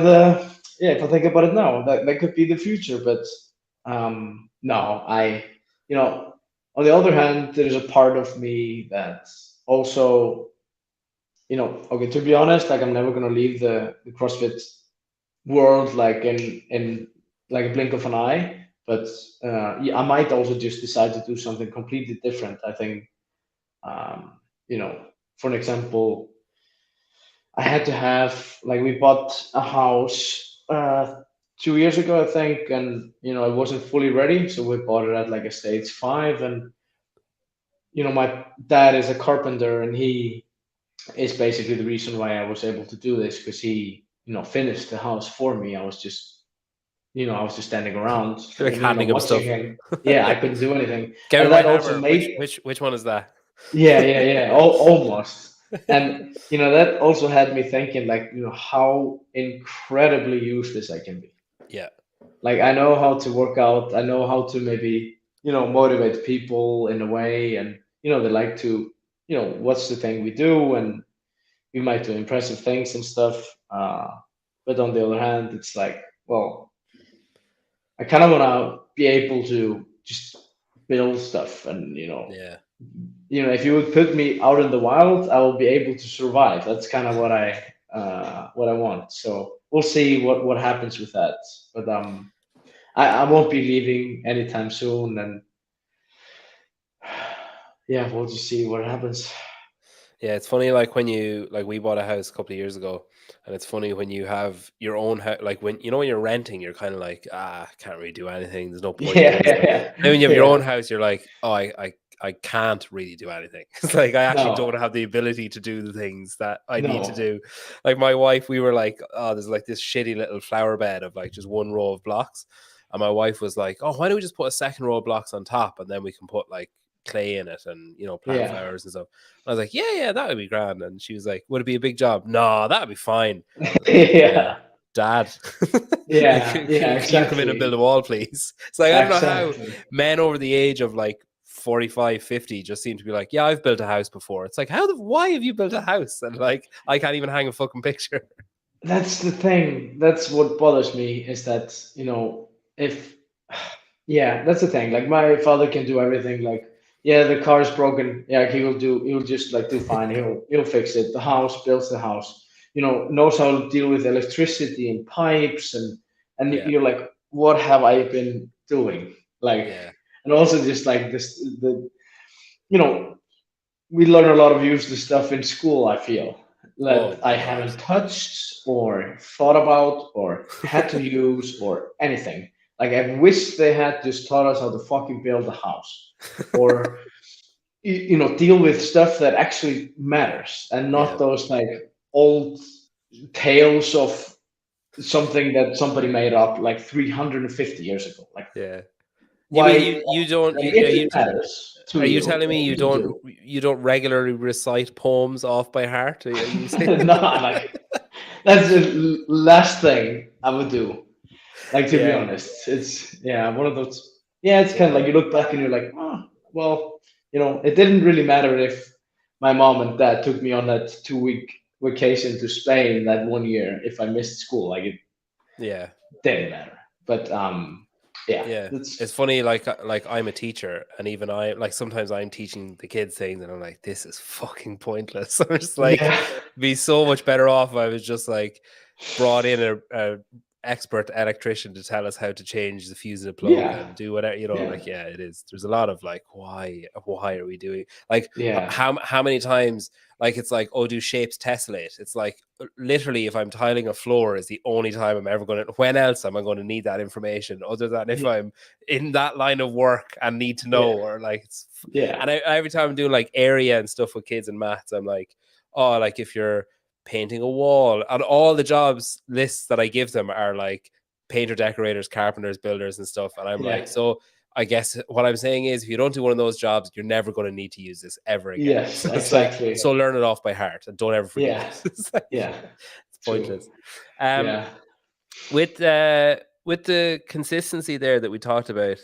the yeah. If I think about it now, that could be the future, but no, on the other hand, there's a part of me that also okay, to be honest, like I'm never gonna leave the CrossFit world like in like a blink of an eye. But yeah, I might also just decide to do something completely different. I think, um, for an example, I had to have like we bought a house 2 years ago, I think, and it wasn't fully ready, so we bought it at like a stage 5. And my dad is a carpenter, and he is basically the reason why I was able to do this because he finished the house for me. I was just standing around, you're like handing him watching stuff. him. Yeah, I couldn't do anything, Give me and my that also hammer. Which made which which one is that? yeah, almost. And that also had me thinking, like, how incredibly useless I can be. Yeah. Like, I know how to work out. I know how to maybe motivate people in a way, and they like to. what's the thing we do, and we might do impressive things and stuff. But on the other hand, it's like, well, I kind of want to be able to just build stuff, and Yeah. if you would put me out in the wild, I will be able to survive. That's kind of what I want. So we'll see what happens with that. But I won't be leaving anytime soon, and yeah, we'll just see what happens. Yeah, it's funny, like when you like we bought a house a couple of years ago, and it's funny when you have your own house, like when you're renting, you're kind of like, can't really do anything. There's no point Yeah, doing stuff. yeah, Then when you have your own yeah. house, you're like, oh, I can't really do anything. It's like I actually No, don't have the ability to do the things that I need to no. do. Like my wife, we were like, oh, there's like this shitty little flower bed of like just one row of blocks, and my wife was like, oh, why don't we just put a second row of blocks on top, and then we can put like clay in it and plant Yeah, flowers and stuff. I was like, yeah, that would be grand. And she was like, would it be a big job? No, that would be fine. I was like, yeah, Dad, yeah, can yeah. you come in and build Exactly, a wall, please? It's like, I don't know how exactly. men over the age of like 45, 50 just seem to be like, yeah, I've built a house before. It's like, why have you built a house? And like, I can't even hang a fucking picture. That's the thing. That's what bothers me is that, if, yeah, that's the thing. Like my father can do everything. Like, yeah, the car is broken. Yeah, he'll just like do fine. He'll fix it. The house, builds the house. Knows how to deal with electricity and pipes, and Yeah, you're like, what have I been doing? Like, yeah. and also just like this, you know, we learn a lot of useless stuff in school, I feel, Oh that I my God. haven't touched or thought about or had to use or anything. Like, I wish they had just taught us how to fucking build a house, or deal with stuff that actually matters, and not Yeah, those like old tales of something that somebody made up like 350 years ago. Like, yeah. You mean why? you don't Like, you if are it you matters to are you you, telling me then you do. you don't regularly recite poems off by heart? Are you saying? No, like, that's the last thing I would do. Like, to be Yeah, honest, it's, yeah, one of those. Yeah, it's kind of yeah, like you look back and you're like, oh, well, it didn't really matter if my mom and dad took me on that 2 week vacation to Spain that one year if I missed school. Like, it yeah, didn't matter. But yeah, yeah. It's that's funny, like I'm a teacher, and even I like sometimes I'm teaching the kids things, and I'm like, this is fucking pointless. I'm just like, yeah, be so much better off if I was just like brought in a expert electrician to tell us how to change the fuse of the plug yeah, and do whatever, yeah, like, yeah, it is. There's a lot of like, why are we doing like yeah, how many times, like, it's like, oh, do shapes tessellate? It's like, literally, if I'm tiling a floor is the only time I'm ever going to, when else am I going to need that information other than if yeah, I'm in that line of work and need to know, yeah, or like yeah, and every time I'm doing like area and stuff with kids and maths, I'm like, oh, like if you're painting a wall, and all the jobs lists that I give them are like painter, decorators, carpenters, builders, and stuff. And I'm like, yeah. so I guess what I'm saying is, if you don't do one of those jobs, you're never going to need to use this ever again. Yes, So it's like, exactly. so learn it off by heart and don't ever forget Yeah, it. It's like, yeah, it's true. pointless. Um, Yeah. with the consistency there that we talked about,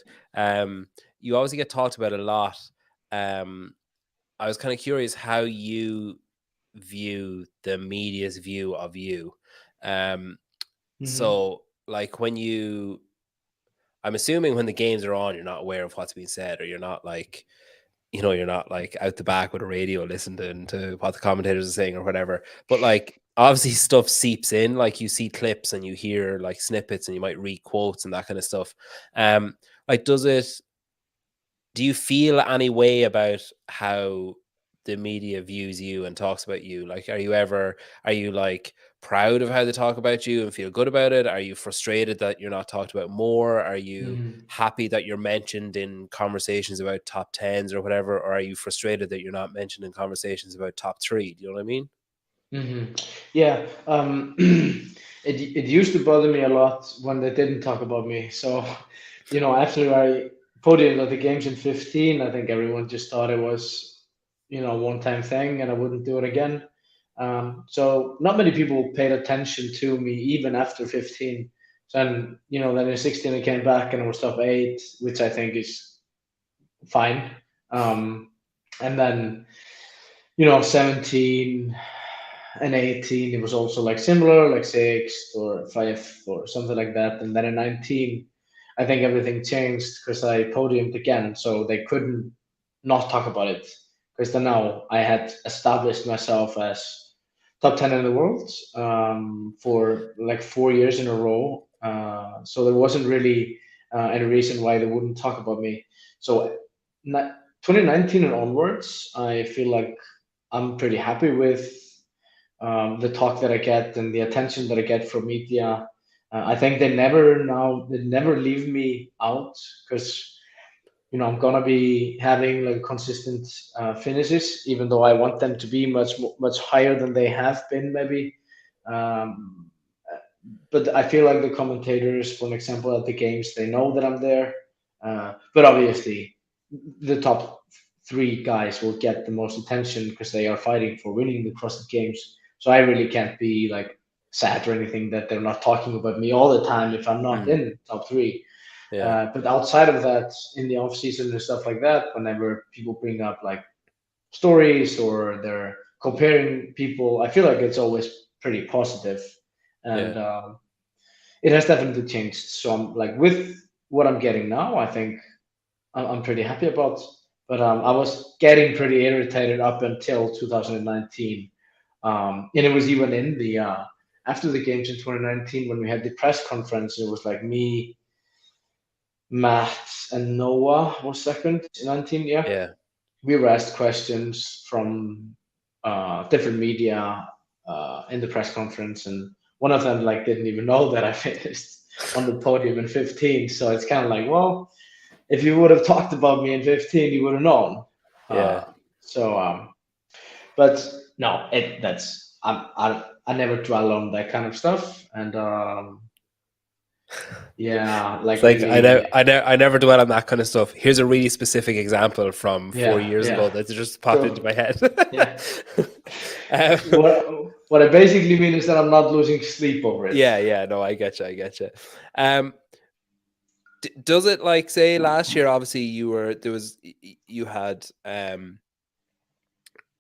you obviously get talked about a lot. Um, I was kind of curious how you view the media's view of you. Um, Hmm. so like I'm assuming when the games are on, you're not aware of what's being said, or you're not like, you're not like out the back with a radio listening to what the commentators are saying or whatever. But like, obviously stuff seeps in, like you see clips and you hear like snippets and you might read quotes and that kind of stuff. Like, do you feel any way about how the media views you and talks about you? Like, are you like proud of how they talk about you and feel good about it? Are you frustrated that you're not talked about more? Are you Hmm. happy that you're mentioned in conversations about top tens or whatever? Or are you frustrated that you're not mentioned in conversations about top three? Do you know what I mean? Hmm. Yeah. It used to bother me a lot when they didn't talk about me. So, after I put in the games in 15, I think everyone just thought it was, one time thing, and I wouldn't do it again. So not many people paid attention to me even after 15. So then in 16 I came back and I was top eight, which I think is fine. And then 17 and 18, it was also like similar, like sixth or fifth or something like that. And then in 19, I think everything changed because I podiumed again, so they couldn't not talk about it. Because then now I had established myself as top 10 in the world for like 4 years in a row. So there wasn't really any reason why they wouldn't talk about me. So 2019 and onwards, I feel like I'm pretty happy with the talk that I get and the attention that I get from media. I think they never leave me out because I'm gonna be having like consistent finishes, even though I want them to be much higher than they have been maybe. Um, but I feel like the commentators, for example, at the games, they know that I'm there. But obviously, the top three guys will get the most attention because they are fighting for winning the CrossFit Games. So I really can't be like sad or anything that they're not talking about me all the time if I'm not Mm, in top three. yeah, But outside of that, in the off season and stuff like that, whenever people bring up like stories or they're comparing people, I feel like it's always pretty positive. yeah, And it has definitely changed. So I'm like with what I'm getting now, I think I'm pretty happy about. But I was getting pretty irritated up until 2019, and it was even in the after the games in 2019 when we had the press conference. It was like me, Matt, and Noah was second in 19. Yeah, yeah, we were asked questions from different media in the press conference, and one of them like didn't even know that I finished on the podium in 15. So it's kind of like, well, if you would have talked about me in 15, you would have known. yeah. So, but no, that's I never dwell on that kind of stuff, and yeah, It's like like really, I never dwell on that kind of stuff. Here's a really specific example from four yeah, years yeah. ago that just popped into So my head. yeah, um, what I basically mean is that I'm not losing sleep over it. yeah, yeah, no, I get you, I get you. Um, does it like say last year? Obviously, you were there was you had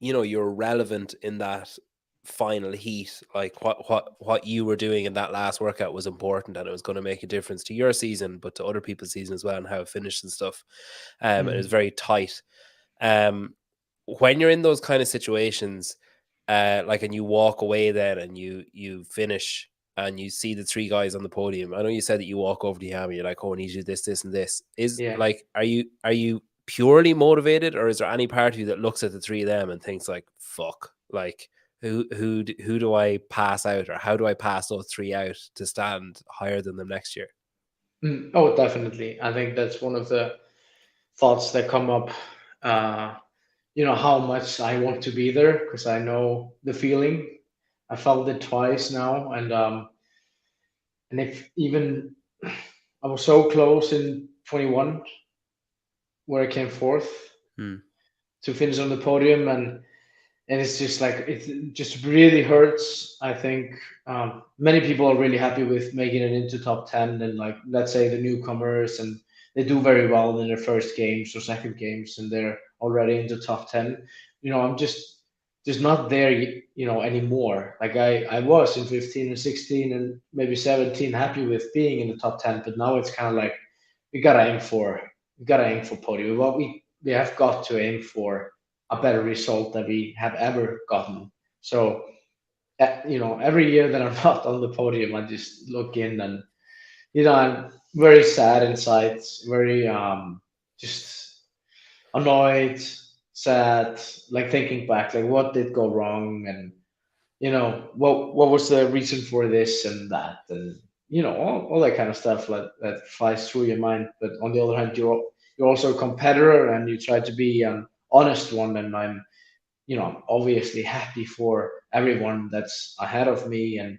you were relevant in that final heat. Like what you were doing in that last workout was important, and it was going to make a difference to your season, but to other people's season as well, and how it finished and stuff. And it was Mm, very tight. Um, when you're in those kind of situations, like, and you walk away then, and you finish, and you see the three guys on the podium. I know you said that you walk over to Yami, you're like, "Oh, I need you to do this, this, and this." Is yeah. like, are you purely motivated, or is there any part of you that looks at the three of them and thinks like, "Fuck, like." Who do I pass out, or how do I pass those three out to stand higher than them next year? Oh, definitely. I think that's one of the thoughts that come up. Uh, how much I want to be there because I know the feeling. I felt it twice now, and if even I was so close in 21 where I came fourth Hmm. to finish on the podium, and it's just like it just really hurts. I think many people are really happy with making it into top 10, and like let's say the newcomers, and they do very well in their first games or second games, and they're already into top 10. I'm just not there, anymore. Like I was in 15 and 16 and maybe 17, happy with being in the top 10, but now it's kind of like we gotta aim for we gotta aim for podium. What we have got to aim for a better result than we have ever gotten. So, every year that I'm not on the podium, I just look in and, I'm very sad inside, very just annoyed, sad, like thinking back, like what did go wrong, and what was the reason for this and that, and all that kind of stuff that flies through your mind. But on the other hand, you're also a competitor and you try to be an honest one, and I'm obviously happy for everyone that's ahead of me, and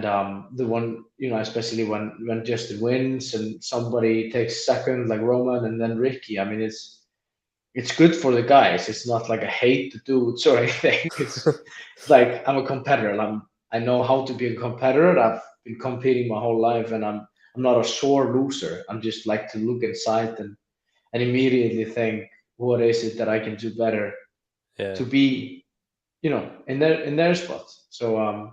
the one, especially when Justin wins and somebody takes second like Roman and then Ricky. I mean, it's good for the guys. It's not like I hate the dudes or anything. It's like I'm a competitor. I know how to be a competitor. I've been competing my whole life, and I'm not a sore loser. I'm just like to look inside and immediately think, what is it that I can do better? Yeah. to be, in their spot. So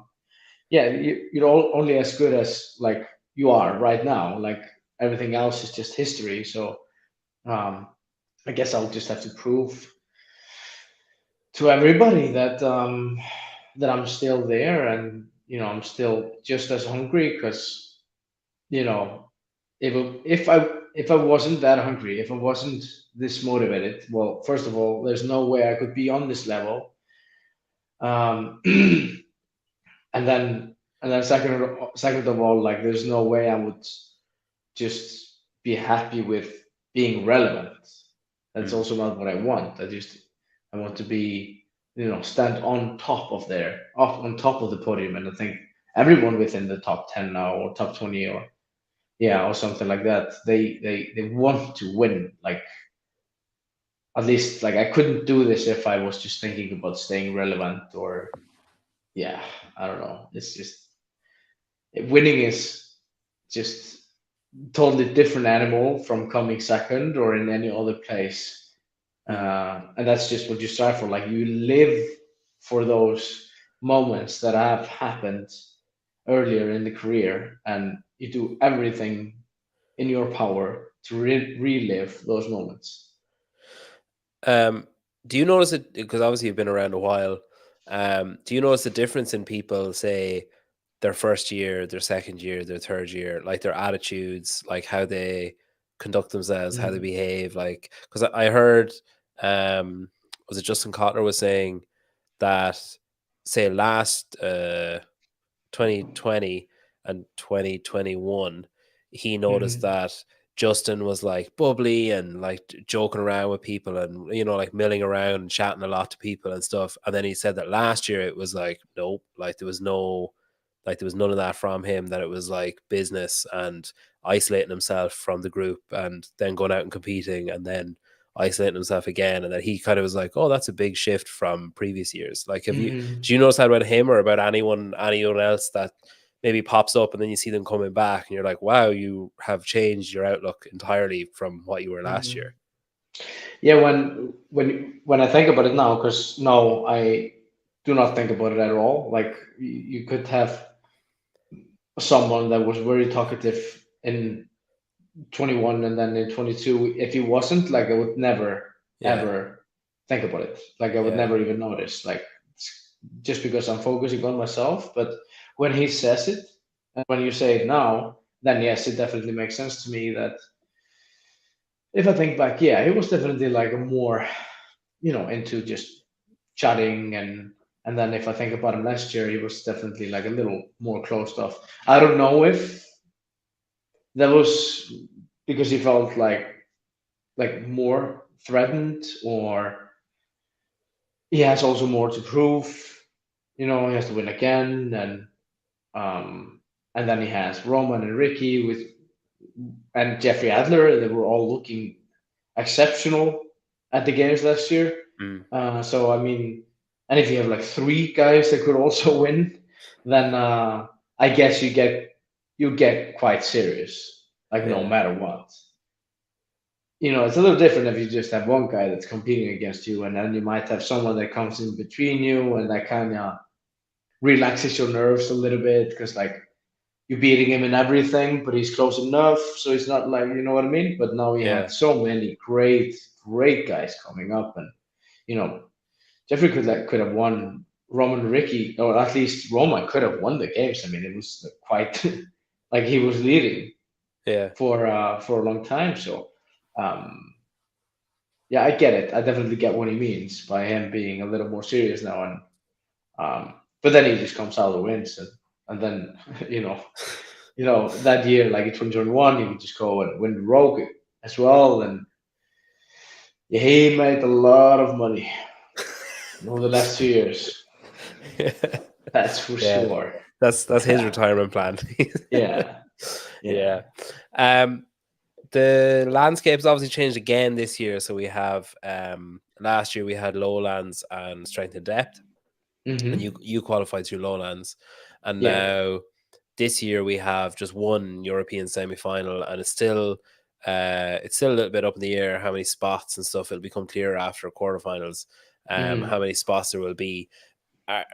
yeah, you're only as good as like you are right now. Like everything else is just history. So um, I guess I'll just have to prove to everybody that I'm still there, and I'm still just as hungry. Because you know if I wasn't that hungry, if I wasn't this motivated, well, first of all, there's no way I could be on this level. Um, and then second of all, like there's no way I would just be happy with being relevant. That's Mm. also not what I want. I want to be, stand on top of there, up on top of the podium. And I think everyone within the top 10 now, or top 20, or yeah, or something like that, they want to win. Like at least, like I couldn't do this if I was just thinking about staying relevant, or yeah, I don't know. It's just winning is just totally different animal from coming second or in any other place. Mm. And that's just what you strive for. Like you live for those moments that have happened earlier in the career, and you do everything in your power to relive those moments. Um, do you notice it? Because obviously you've been around a while. Do you notice the difference in people, say, their first year, their second year, their third year, like their attitudes, like how they conduct themselves, how they Mm. behave? Like, because I heard, was it Justin Kotler was saying that, say, last 2020 and 2021, he noticed Mhm. that Justin was like bubbly and like joking around with people and like milling around and chatting a lot to people and stuff. And then he said that last year it was like nope, like there was none of that from him. That it was like business and isolating himself from the group and then going out and competing and then isolating himself again. And that he kind of was like, oh, that's a big shift from previous years. Like, Mhm. do you notice that about him or about anyone else that maybe pops up and then you see them coming back and you're like, wow, you have changed your outlook entirely from what you were last Mhm. year? Yeah, when I think about it now, because no, I do not think about it at all. Like you could have someone that was very talkative in 21, and then in 22, if he wasn't, like I would never Yeah, ever think about it. Like I would yeah, never even notice. Like just because I'm focusing on myself. But when he says it, and when you say it now, then yes, it definitely makes sense to me that if I think back, yeah, he was definitely like a more, into just chatting, and then if I think about him last year, he was definitely like a little more closed off. I don't know if that was because he felt like more threatened, or he has also more to prove. He has to win again, um, and then he has Roman and Ricky and Jeffrey Adler. They were all looking exceptional at the games last year. mm, So I mean, and if you have like three guys that could also win, then I guess you get quite serious, like no yeah, matter what. It's a little different if you just have one guy that's competing against you, and then you might have someone that comes in between you, and that kind of relaxes your nerves a little bit, because like you're beating him in everything, but he's close enough, so it's not like, you know what I mean. But now we yeah, had so many great, great guys coming up, and you know Jeffrey could have won Roman Ricky, or at least Roman could have won the games. I mean, it was quite like he was leading yeah, for a long time. So um, yeah, I get it. I definitely get what he means by him being a little more serious now, and but then he just comes out of wins, and then you know that year, like in 2021, he would just go and win the Rogue as well, and yeah, he made a lot of money over the last 2 years. That's for yeah. sure. That's his retirement plan. Yeah, Yeah. yeah. Um, the landscape's obviously changed again this year. So we have last year we had lowlands and strength and depth, and you Hmm. you qualified through lowlands, and Yeah. now this year we have just one European semi-final, and it's still a little bit up in the air how many spots and stuff. It'll become clearer after quarterfinals. Mhm. how many spots there will be.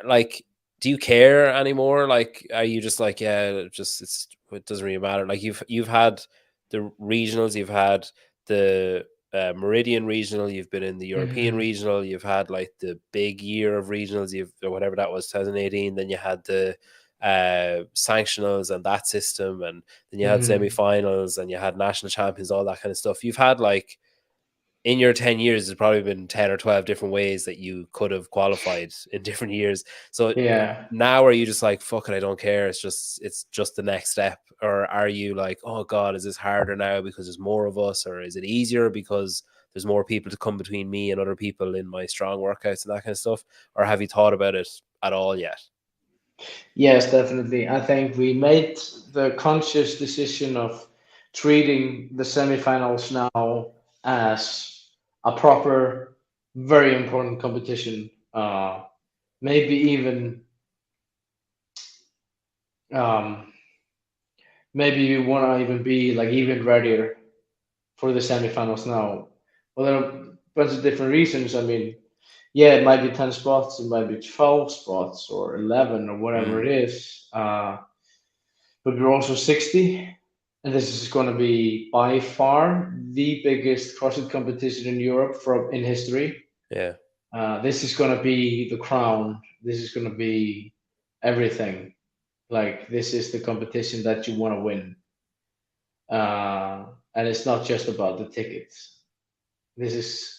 Like, do you care anymore? Like, are you just like, yeah, it doesn't really matter. Like, you've had the regionals, you've had the Meridian regional, you've been in the European Mhm. regional, you've had like the big year of regionals, you've or whatever that was, 2018. Then you had the sanctionals and that system, and then you had Mhm. semi-finals, and you had national champions, all that kind of stuff. You've had like, in your 10 years, there's probably been 10 or 12 different ways that you could have qualified in different years. So Yeah. now are you just like, fuck it, I don't care, it's just the next step? Or are you like, oh god, is this harder now because there's more of us? Or is it easier because there's more people to come between me and other people in my strong workouts and that kind of stuff? Or have you thought about it at all yet? Yes, definitely. I think we made the conscious decision of treating the semifinals now as a proper, very important competition. Maybe even, um, maybe we want to even be like even readier for the semifinals now. Well, there are a bunch of different reasons. I mean, yeah, it might be 10 spots, it might be 12 spots or 11 or whatever Mm, it is. But we're also 60, and this is going to be by far the biggest CrossFit competition in Europe from in history. yeah, This is going to be the crown. This is going to be everything. Like this is the competition that you want to win, and it's not just about the tickets. This is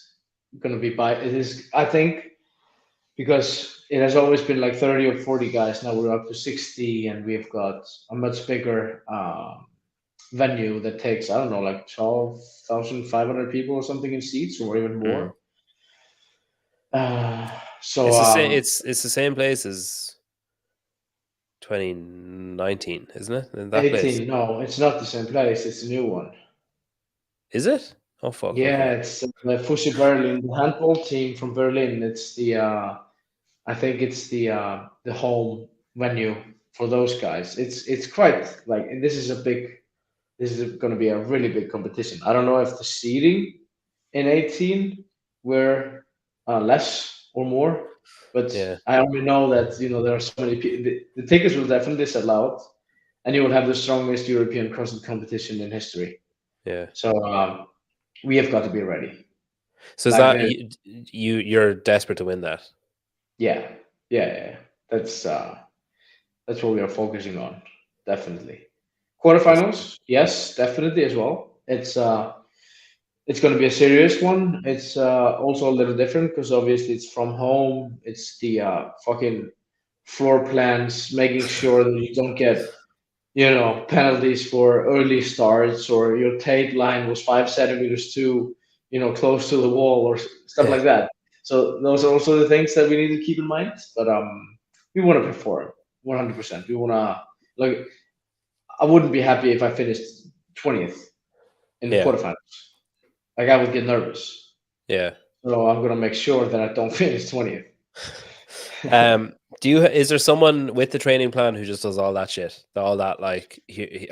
going to be by. It is. I think because it has always been like 30 or 40 guys. Now we're up to 60, and we've got a much bigger venue that takes, I don't know, like 12,500 people or something in seats, or even mm. more. Uh, so It's the same. It's the same place as 2019, isn't it? In that place, 18, no, it's not the same place. It's a new one. is it? Oh fuck. Yeah, Okay. it's the Fussi Berlin, the handball team from Berlin. It's the I think it's the home venue for those guys. It's quite like, and this is going to be a really big competition. I don't know if the seating in 18 were less or more, but Yeah, I only know that there are so many people. The tickets will definitely sell out, and you will have the strongest European CrossFit competition in history. yeah. So we have got to be ready. So is Like that the you're desperate to win that? yeah, yeah, yeah. That's uh, that's what we are focusing on. Definitely. That's Quarterfinals, yes, definitely as well. It's going to be a serious one. It's also a little different because obviously it's from home. It's the fucking floor plans, making sure that you don't get penalties for early starts, or your tape line was 5 centimeters too close to the wall, or stuff yeah, like that. So those are also the things that we need to keep in mind. But we want to perform 100%. We want to, like, I wouldn't be happy if I finished 20th in the yeah, quarterfinals. Like, I would get nervous. yeah. So I'm gonna make sure that I don't finish 20th. Do you is there someone with the training plan who just does all that shit? All that, like,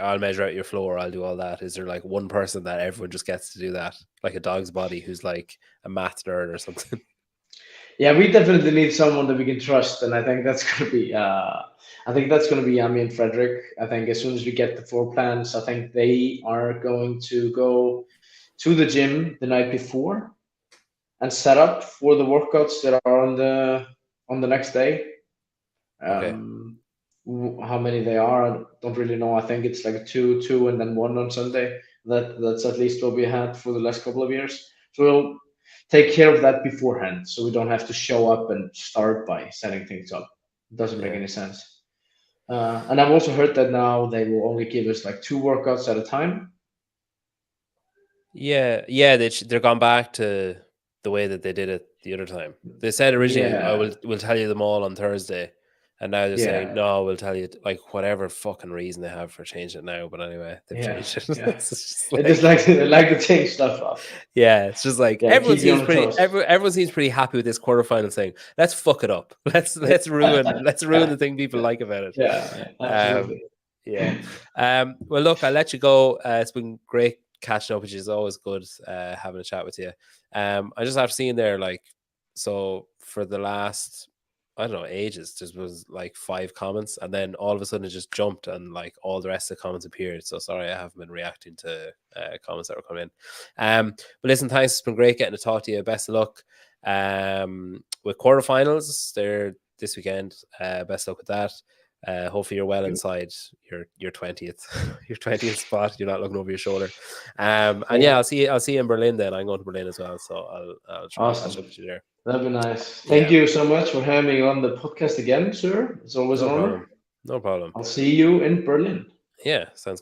I'll measure out your floor, I'll do all that. Is there like one person that everyone just gets to do that, like a dog's body, who's like a math nerd or something? Yeah, we definitely need someone that we can trust, and I think that's gonna be Ami and Frederick. I think as soon as we get the floor plans, I think they are going to go to the gym the night before and set up for the workouts that are on the next day. Okay. Um, how many they are, I don't really know. I think it's like two, and then one on Sunday. That's at least what we had for the last couple of years. So we'll take care of that beforehand, so we don't have to show up and start by setting things up. It doesn't make Yeah. any sense. And I've also heard that now they will only give us like two workouts at a time. Yeah, yeah, they're gone back to the way that they did it the other time. They said originally, "I Yeah, we'll tell you them all on Thursday," and now they're saying, yeah, "No, we'll tell you," like, whatever fucking reason they have for changing it now. But anyway, they've yeah, changed it. yeah. It's just It just like, like they like to change stuff up. yeah, it's just like Yeah, keep you on the toes. everyone seems pretty happy with this quarterfinal thing. Let's fuck it up. Let's ruin the thing people like about it. Yeah, Um, absolutely. yeah. Well, look, I'll let you go. It's been great catching up, which is always good. Having a chat with you. I just have seen there, like, So for the last, I don't know, ages, there was like 5 comments, and then all of a sudden it just jumped, and like all the rest of the comments appeared. So sorry, I haven't been reacting to comments that were coming in. But listen, thanks. It's been great getting to talk to you. Best of luck with quarterfinals. They're this weekend. Best of luck with that. Hopefully you're well inside your 20th your 20th spot. You're not looking over your shoulder. And yeah, I'll see you in Berlin then. I'm going to Berlin as well, so I'll try and catch Awesome. up with you there. That'd be nice. Yeah. Thank you so much for having me on the podcast again, sir. It's always No an honor. problem. No problem. I'll see you in Berlin. Yeah, sounds good.